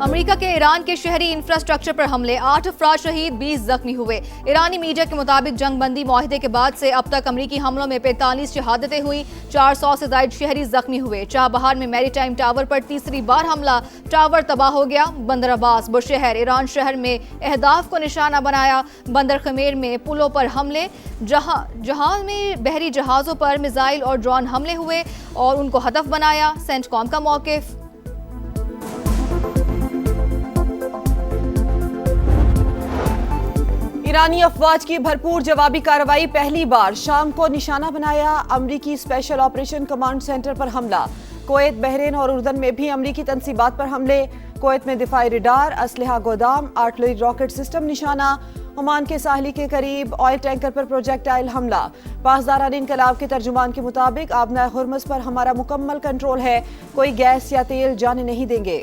America के Iran के शहरी इंफ्रास्ट्रक्चर पर हमले, 8 अफराद शहीद, 20 जख्मी हुए। ईरानी मीडिया के मुताबिक जंगबंदी मुआहदे के बाद से अब तक अमेरिकी हमलों में 45 शहादतें हुई, 400 से ज्यादा शहरी जख्मी हुए। चाबहार में मैरीटाइम टावर पर तीसरी बार हमला, टावर तबाह हो गया। बंदर अब्बास बुशहर ईरान शहर में अहदाफ को निशाना बनाया। बंदर खमेर में पुलों पर हमले, जहां में बहरी जहाजों पर मिसाइल और ड्रोन हमले हुए और उनको हदफ बनाया। सेंटकॉम का मौकिफ। ईरानी अफवाज की भरपूर जवाबी कार्रवाई, पहली बार शाम को निशाना बनाया। अमरीकी स्पेशल ऑपरेशन कमांड सेंटर पर हमला। कुवैत, बहरीन और उर्दन में भी अमरीकी तंसीबात पर हमले। कुवैत में दिफाई रडार, असलहा गोदाम, आर्टिलरी रॉकेट सिस्टम निशाना। ओमान के साहली के करीब ऑयल टैंकर पर प्रोजेक्टाइल हमला। पासदारान इनकलाब के तर्जुमान के मुताबिक आबना हुर्मुज़ पर हमारा मुकम्मल कंट्रोल है, कोई गैस या तेल जाने नहीं देंगे।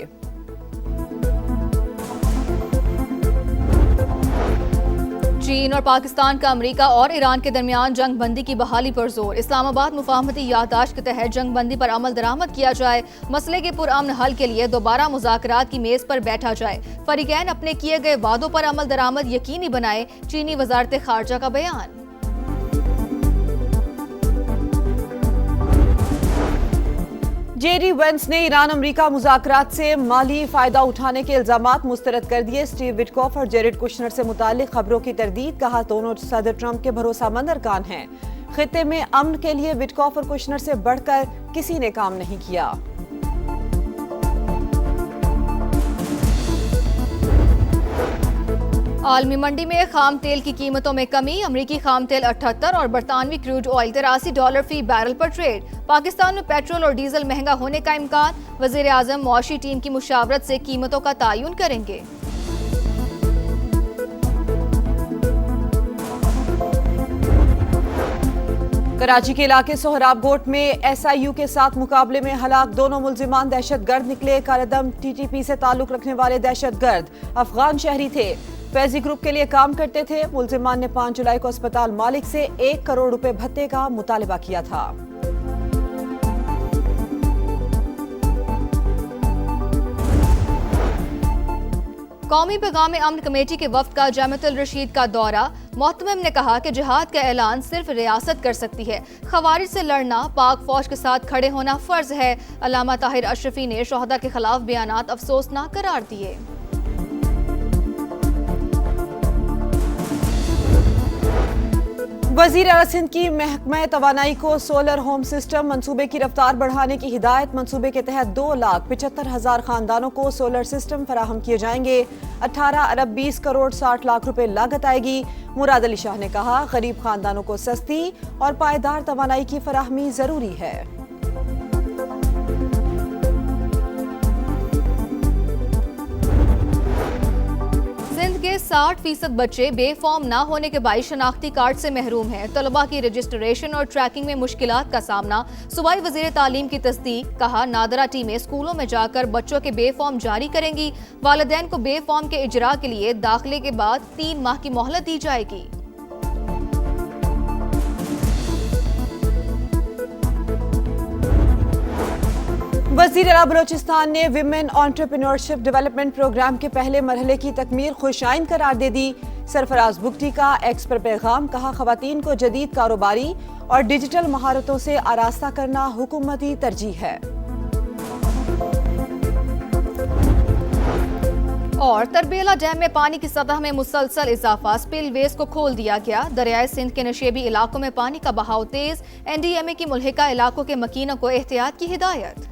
चीन और पाकिस्तान का अमेरिका और ईरान के दरमियान जंग बंदी की बहाली पर जोर। इस्लामाबाद मुफाहमती याददाश्त के तहत जंग बंदी पर अमल दरामद किया जाए, मसले के पुरअमन हल के लिए दोबारा मुज़ाकरात की मेज पर बैठा जाए, फरीकैन अपने किए गए वादों पर अमल दरामद यकीनी बनाए। चीनी वजारत खारजा का बयान। जेडी वेंस ने ईरान अमरीका मुज़ाकरात से माली फायदा उठाने के इल्जामात मुस्तरद कर दिए। स्टीव विटकॉफ और जेरेड कुशनर से मुतालिक खबरों की तरदीद, कहा दोनों सदर ट्रंप के भरोसामंद अरकान हैं। खित्ते में अमन के लिए विटकॉफ और कुशनर से बढ़कर किसी ने काम नहीं किया। आलमी मंडी में खाम तेल की कीमतों में कमी, अमरीकी खाम तेल 78 और बरतानवी क्रूड ऑयल $83 फी बैरल पर ट्रेड। पाकिस्तान में पेट्रोल और डीजल महंगा होने का इम्कान, वजीर आजम मुआशी टीम की मुशावरत से कीमतों का तयन करेंगे। कराची के इलाके सोहराब गोट में SIU के साथ मुकाबले में हलाक, दोनों मुल्जिमान दहशतगर्द निकले। कालेदम TTP से ताल्लुक रखने वाले दहशतगर्द अफगान शहरी थे, फैजी ग्रुप के लिए काम करते थे। मुल्जिमान ने 5 जुलाई को अस्पताल मालिक से 1 करोड़ रुपए भत्ते का मुतालबा किया था। कौमी पैगाम अमन कमेटी के वफ्द का जामिअतुल रशीद का दौरा। मोहतमिम ने कहा कि जिहाद का ऐलान सिर्फ रियासत कर सकती है, खवारिज से लड़ना, पाक फौज के साथ खड़े होना फर्ज है। अल्लामा ताहिर अशरफी ने शोहदा के खिलाफ बयानात अफसोसनाक करार दिए। वजीर आला सिंध की महकमा तवानाई को सोलर होम सिस्टम मंसूबे की रफ्तार बढ़ाने की हिदायत। मंसूबे के तहत 2,75,000 खानदानों को सोलर सिस्टम फराहम किए जाएंगे। 18 अरब 20 करोड़ 60 लाख रुपए लागत आएगी। मुराद अली शाह ने कहा, गरीब खानदानों को सस्ती और पायदार तवानाई की फराहमी जरूरी है। सिंध के 60% बच्चे बेफॉर्म ना होने के बाइस शनाख्ती कार्ड से महरूम हैं। तलबा की रजिस्ट्रेशन और ट्रैकिंग में मुश्किलात का सामना, सूबाई वजीर तालीम की तस्दीक। कहा, नादरा टीमें स्कूलों में जाकर बच्चों के बेफॉर्म जारी करेंगी। वालिदैन को बेफॉर्म के इजरा के लिए दाखिले के बाद 3 माह की मोहलत दी जाएगी। वज़ीर आला बलोचिस्तान ने विमेन एंटरप्रेन्योरशिप डेवलपमेंट प्रोग्राम के पहले मरहले की तकमील खुशाइन करार दे दी। सरफराज बुगटी का एक्स पर पैगाम, कहा, खवातीन को जदीद कारोबारी और डिजिटल महारतों से आरास्ता करना हुकूमती तरजीह है। और तरबेला डैम में पानी की सतह में मुसलसल इजाफा, स्पिलवेज को खोल दिया गया। दरियाए सिंध के नशेबी इलाकों में पानी का बहाव तेज, NDMA की मुल्हिका इलाकों के मकीनों को एहतियात की हिदायत।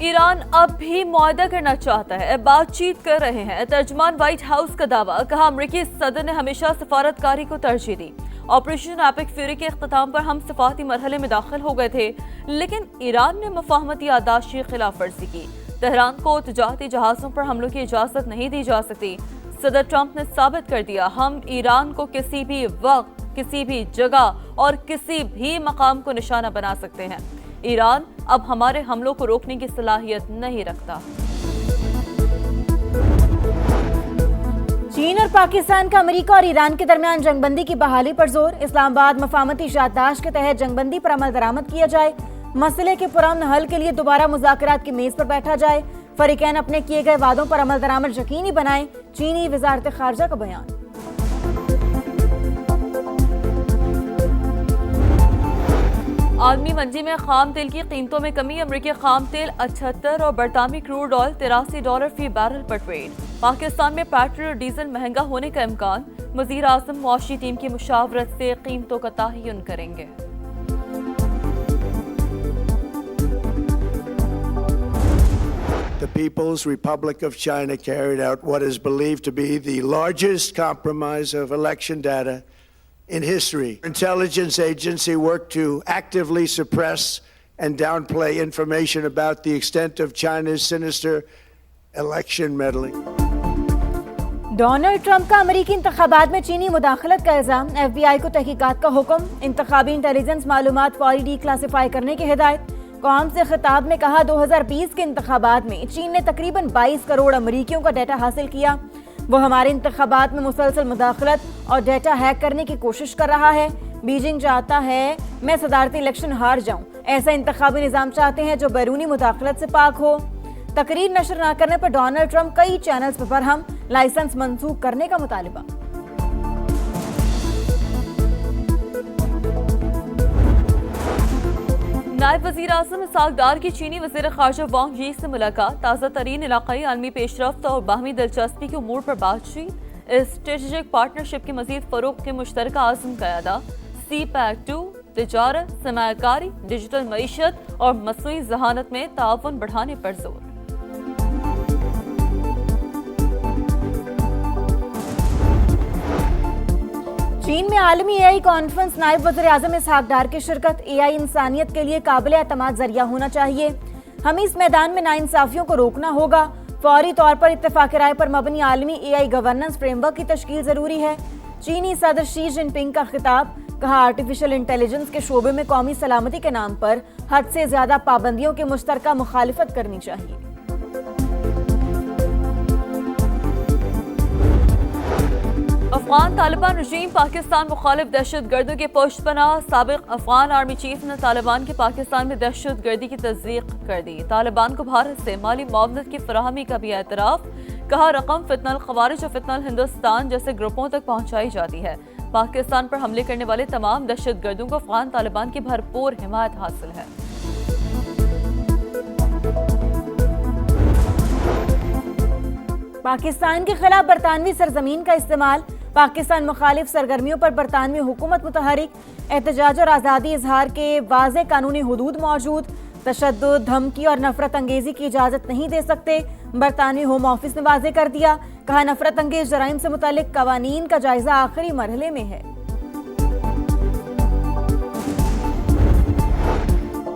ईरान अब भी मुआहदा करना चाहता है, बातचीत कर रहे हैं, तर्जुमान व्हाइट हाउस का दावा। कहा, अमरीकी सदर ने हमेशा सफारतकारी को तरजीह दी। ऑपरेशन एपिक फ्यूरी के इख्तिताम पर हम सफारती मरहले में दाखिल हो गए थे, लेकिन ईरान ने मुफाहमती याददाश्त की खिलाफ वर्जी की। तेहरान को तिजारती जहाजों पर हमलों की इजाजत नहीं दी जा सकती। सदर ट्रंप ने साबित कर दिया, हम ईरान को किसी भी वक्त, किसी भी जगह और किसी भी मकाम को निशाना बना सकते हैं। ईरान अब हमारे हमलों को रोकने की सलाहियत नहीं रखता। चीन और पाकिस्तान का अमेरिका और ईरान के दरमियान जंगबंदी की बहाली पर जोर। इस्लामाबाद मुफाहमती याददाश्त के तहत जंगबंदी पर अमल दरामद किया जाए, मसले के पुरअमन हल के लिए दोबारा मुज़ाकरात की मेज पर बैठा जाए। फरीकैन अपने किए गए वादों पर अमल दरामद यकीनी बनाएं। चीनी वजारत खारजा का बयान। आलमी मंडी में खाम तेल की कीमतों में कमी। अमरीकी खाम तेल 78 और बरतानवी क्रूड ऑयल $83 फी बैरल पर ट्रेड। पाकिस्तान में पेट्रोल और डीजल महंगा होने का इम्कान। वज़ीर आज़म मुआशी टीम की मुशावरत से कीमतों का तयन करेंगे। The People's Republic of China carried out what is believed to be the largest compromise of election data in history. Intelligence agency worked to actively suppress and downplay information about the extent of China's sinister election meddling. Donald Trump का अमेरिकी इंतखाबात में चीनी मुदाखलत का इल्जाम। FBI को तहकीकात का हुक्म। इंतखाबी इंटेलिजेंस मालूमात फौरी डीक्लासिफाई करने की हिदायत। कौम से खिताब में कहा 2020 के इंतखाबात में चीन ने तकरीबन 22 करोड़ अमरीकियों का डाटा हासिल किया। वो हमारे इंतखाबात में मुसलसल मुदाखलत और डाटा हैक करने की कोशिश कर रहा है। बीजिंग चाहता है मैं सदारती इलेक्शन हार जाऊं। ऐसा इंतखाबी निज़ाम चाहते हैं जो बैरूनी मुदाखलत से पाक हो। तकरीर नशर न करने पर डोनाल्ड ट्रंप कई चैनल्स पर बरहम। लाइसेंस मंसूख करने का मुतालिबा। नायब वज़ीर आज़म इसहाक डार की चीनी वज़ीर ख़ारजा वांग यी से मुलाकात। ताज़ा तरीन इलाक़ाई आलमी पेशरफ्त और बाहमी दिलचस्पी के उमूर पर बातचीत। स्ट्रेटेजिक पार्टनरशिप की मज़ीद फ़रोग़ के मुश्तरका आज़म का अदा। CPEC-2 तिजारत, सरमायाकारी, डिजिटल मईशत और मसनूई ज़हानत में ताउन बढ़ाने पर जोर। चीन में आलमी AI कॉन्फ्रेंस। नायब वज़ीर आज़म इसहाक डार की शिरकत। AI इंसानियत के लिए काबिल एतमाद जरिया होना चाहिए। हमें इस मैदान में नाइंसाफियों को रोकना होगा। फौरी तौर पर इत्तेफाक राय पर मबनी आलमी AI गवर्नेंस फ्रेमवर्क की तश्कील जरूरी है। चीनी सदर शी जिनपिंग का खिताब। कहा आर्टिफिशियल इंटेलिजेंस के शोबे में कौमी सलामती के नाम पर हद से ज्यादा पाबंदियों की मुश्तरका मुखालिफत करनी चाहिए। अफगान तालिबान रजीम पाकिस्तान मुखालिफ दहशत गर्दों के पुष्टपनाह। साबिक अफगान आर्मी चीफ ने तालिबान के पाकिस्तान में दहशत गर्दी की तस्दीक कर दी। तालिबान को भारत से माली मुआवनत की फराहमी का भी एतराफ। कहा रकम फितनल खवारिज और फितनल हिंदुस्तान जैसे ग्रुपों तक पहुंचाई जाती है। पाकिस्तान पर हमले करने वाले तमाम दहशत गर्दों को अफगान तालिबान की भरपूर हिमायत हासिल है। पाकिस्तान के खिलाफ बरतानवी सरजमीन का इस्तेमाल। पाकिस्तान मुखालिफ सरगर्मियों पर बरतानवी हुकूमत मुतहरिक। एहतजाज और आज़ादी इजहार के वाज़े कानूनी हुदूद मौजूद। तशद्दुद, धमकी और नफरत अंगेजी की इजाज़त नहीं दे सकते। बरतानवी होम ऑफिस ने वाज़े कर दिया। कहा नफरत अंगेज जराइम से मुतालिक कवानीन का जायजा आखिरी मरहले में है।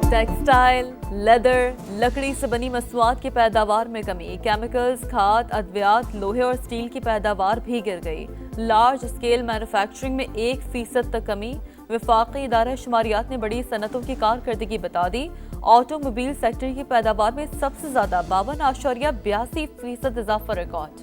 टेक्सटाइल, लेदर, लकड़ी से बनी मसनूआत की पैदावार में कमी। केमिकल्स, खाद, अद्वियात, लोहे और स्टील की पैदावार भी गिर गई। लार्ज स्केल मैन्युफैक्चरिंग में 1% तक कमी। वफाकी इदारा शुमारियात ने बड़ी सनतों की कारकर्दगी बता दी। ऑटोमोबाइल सेक्टर की पैदावार में सबसे ज्यादा 52.82% इजाफा रिकॉर्ड।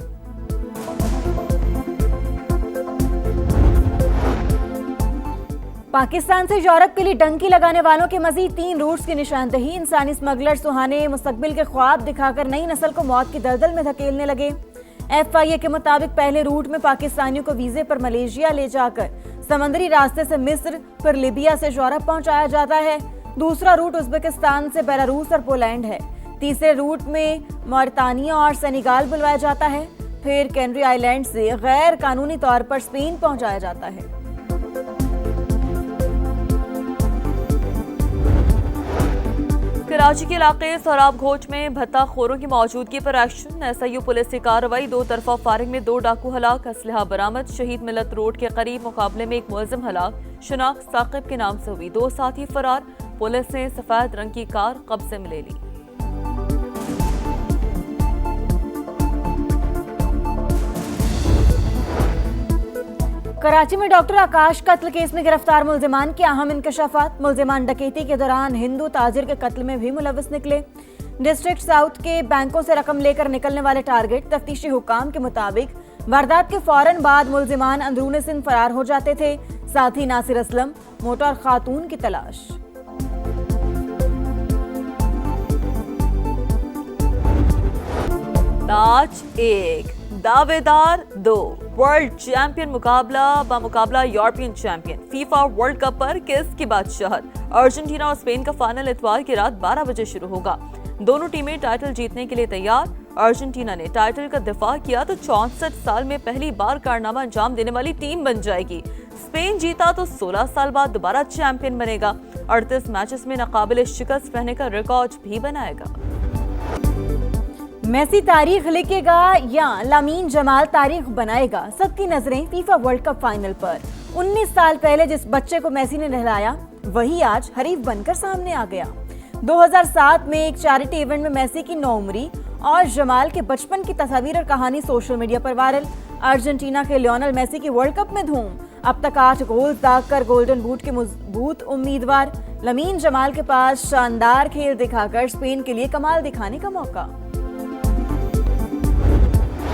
पाकिस्तान से यूरोप के लिए डंकी लगाने वालों के मजीद 3 रूट्स की निशानदही। इंसानी स्मगलर सुहाने मुस्तकबिल के ख्वाब दिखाकर नई नस्ल को मौत की दलदल में धकेलने लगे। FIA के मुताबिक पहले रूट में पाकिस्तानियों को वीजे पर मलेशिया ले जाकर समंदरी रास्ते से मिस्र फिर लीबिया से यूरोप पहुंचाया जाता है। दूसरा रूट उज्बेकिस्तान से बेलारूस और पोलैंड है। तीसरे रूट में मॉरिटानिया और सेनेगाल बुलवाया जाता है। फिर कैनरी आइलैंड से गैर कानूनी तौर पर स्पेन पहुंचाया जाता है। कराची के इलाके सराब घोच में भत्ता खोरों की मौजूदगी पर एक्शन। SIU पुलिस की कार्रवाई। 2 तरफा फायरिंग में 2 डाकू हलाक। असलहा बरामद। शहीद मिलत रोड के करीब मुकाबले में एक मुलजिम हलाक। शनाख्त साकिब के नाम से हुई। 2 साथी फरार। पुलिस ने सफेद रंग की कार कब्जे में ले ली। कराची में डॉक्टर आकाश कत्ल केस में गिरफ्तार मुलजिमान के अहम इंकशाफात। मुलजिमान डकैती के दौरान हिंदू ताजिर के कत्ल में भी मुलविस निकले। डिस्ट्रिक्ट साउथ के बैंकों से रकम लेकर निकलने वाले टारगेट। तफ्तीशी हुकाम के मुताबिक वारदात के फौरन बाद मुलजिमान अंदरूनी सिंध फरार हो जाते थे। साथ ही नासिर असलम, मोटर खातून की तलाश। मैच 1 दावेदार 2 वर्ल्ड चैंपियन मुकाबला European champion FIFA world cup पर किसकी बादशाहत। अर्जेंटीना और स्पेन का फाइनल इतवार की रात 12 बजे शुरू होगा। दोनों टीमें टाइटल जीतने के लिए तैयार। अर्जेंटीना ने टाइटल का दिफा किया तो 64 साल में पहली बार कारनामा अंजाम देने वाली टीम बन जाएगी। स्पेन जीता तो 16 साल बाद दोबारा चैंपियन बनेगा। 38 मैचेस में नाकाबिले शिकस्त रहने का रिकॉर्ड भी बनाएगा। मेसी तारीख लिखेगा या लामीन जमाल तारीख बनाएगा, सबकी नजरें फीफा वर्ल्ड कप फाइनल पर। 19 साल पहले जिस बच्चे को मेसी ने नहलाया वही आज हरीफ बनकर सामने आ गया। 2007 में एक चैरिटी इवेंट में मेसी की नौउम्री और जमाल के बचपन की तस्वीर और कहानी सोशल मीडिया पर वायरल। अर्जेंटीना के लियोनेल मेसी की वर्ल्ड कप में धूम। अब तक 8 गोल दागकर गोल्डन बूट के मजबूत उम्मीदवार। लामीन जमाल के पास शानदार खेल दिखाकर स्पेन के लिए कमाल दिखाने का मौका।